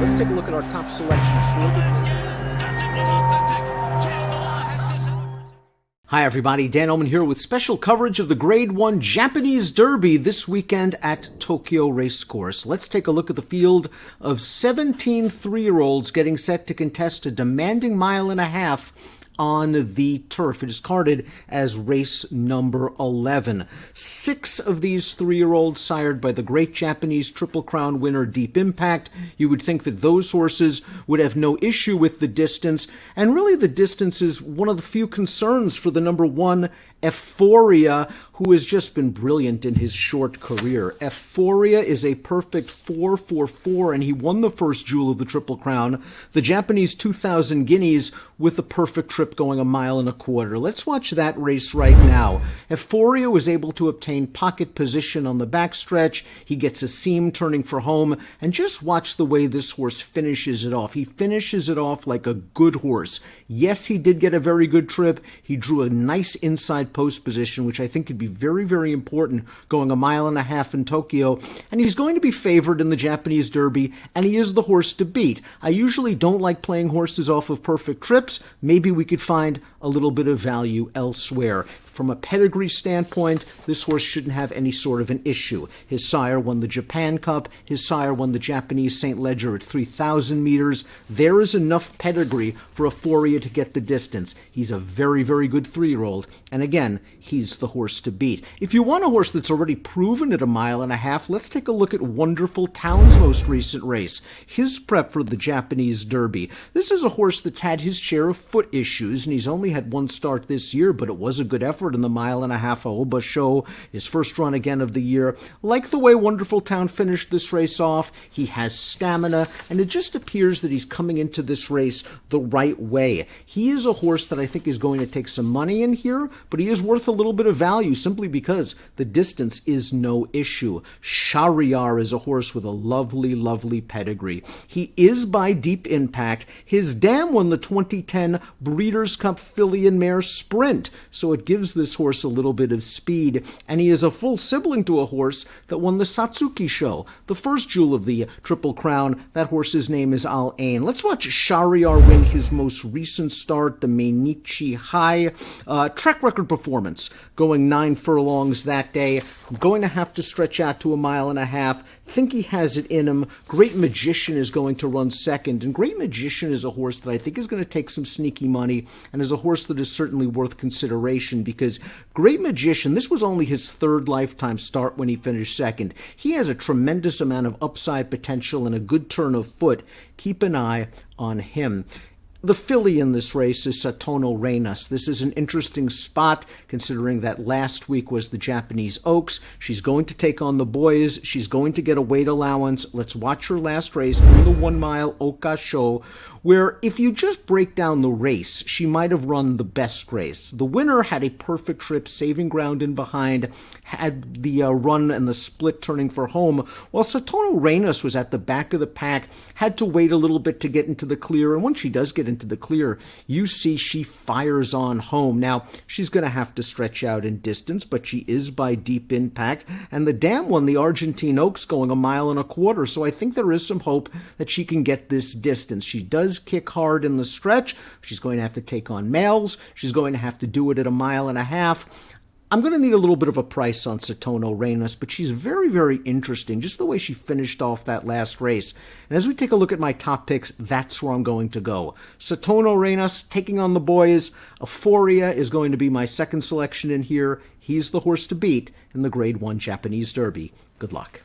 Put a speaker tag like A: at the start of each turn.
A: let's take a look at our top selections for Hi everybody, Dan Illman here with special coverage of the Grade 1 Japanese Derby this weekend at Tokyo Racecourse. Let's take a look at the field of 17 3-year-olds getting set to contest a demanding mile and a half on the turf. It is carded as race number 11. 6 of these 3-year-olds sired by the great Japanese Triple Crown winner Deep Impact. You would think that those horses would have no issue with the distance, and really the distance is one of the few concerns for the number 1 Iforio, who has just been brilliant in his short career. Iforio is a perfect 4-4-4, and he won the first jewel of the Triple Crown, the Japanese 2000 Guineas, with a perfect trip going 1.25 miles. Let's watch that race right now. Iforio was able to obtain pocket position on the backstretch. He gets a seam turning for home, and just watch the way this horse finishes it off. He finishes it off like a good horse. Yes, he did get a very good trip. He drew a nice inside post position, which I think could be very, very important going 1.5 miles in Tokyo, and he's going to be favored in the Japanese Derby, and he is the horse to beat. I usually don't like playing horses off of perfect trips. Maybe we could find a little bit of value elsewhere. From a pedigree standpoint, this horse shouldn't have any sort of an issue. His sire won the Japan Cup. His sire won the Japanese St. Leger at 3,000 meters. There is enough pedigree for Iforio to get the distance. He's a very, very good 3-year-old. And again, he's the horse to beat. If you want a horse that's already proven at 1.5 miles, let's take a look at Wonderful Town's most recent race. His prep for the Japanese Derby. This is a horse that's had his share of foot issues, and he's only had one start this year, but it was a good effort in the 1.5 miles Aoba show, his first run again of the year. Like the way Wonderful Town finished this race off, he has stamina, and it just appears that he's coming into this race the right way. He is a horse that I think is going to take some money in here, but he is worth a little bit of value simply because the distance is no issue. Shahryar is a horse with a lovely, lovely pedigree. He is by Deep Impact. His dam won the 2010 Breeders' Cup Filly and Mare Sprint, so it gives this horse a little bit of speed, and he is a full sibling to a horse that won the Satsuki show, the first jewel of the Triple Crown. That horse's name is Al Ain. Let's watch Shahryar win his most recent start, the Mainichi High. Track record performance, going 9 furlongs that day. I'm going to have to stretch out to 1.5 miles. Think he has it in him. Great Magician is going to run second, and Great Magician is a horse that I think is going to take some sneaky money, and is a horse that is certainly worth consideration, because Great Magician, this was only his 3rd lifetime start when he finished second. He has a tremendous amount of upside potential and a good turn of foot. Keep an eye on him. The filly in this race is Satono Reinas. This is an interesting spot considering that last week was the Japanese Oaks. She's going to take on the boys. She's going to get a weight allowance. Let's watch her last race in the 1 mile Oka show, where if you just break down the race, she might have run the best race. The winner had a perfect trip, saving ground in behind, had the run and the split turning for home, while Satono Reinas was at the back of the pack, had to wait a little bit to get into the clear, and once she does get into the clear, you see she fires on home. Now, she's going to have to stretch out in distance, but she is by Deep Impact, and the dam won the Argentine Oaks going 1.25 miles, so I think there is some hope that she can get this distance. She does kick hard in the stretch. She's going to have to take on males. She's going to have to do it at 1.5 miles. I'm going to need a little bit of a price on Satono Reinas, but she's very, very interesting, just the way she finished off that last race. And as we take a look at my top picks, that's where I'm going to go. Satono Reinas taking on the boys. Iforio is going to be my second selection in here. He's the horse to beat in the Grade 1 Japanese Derby. Good luck.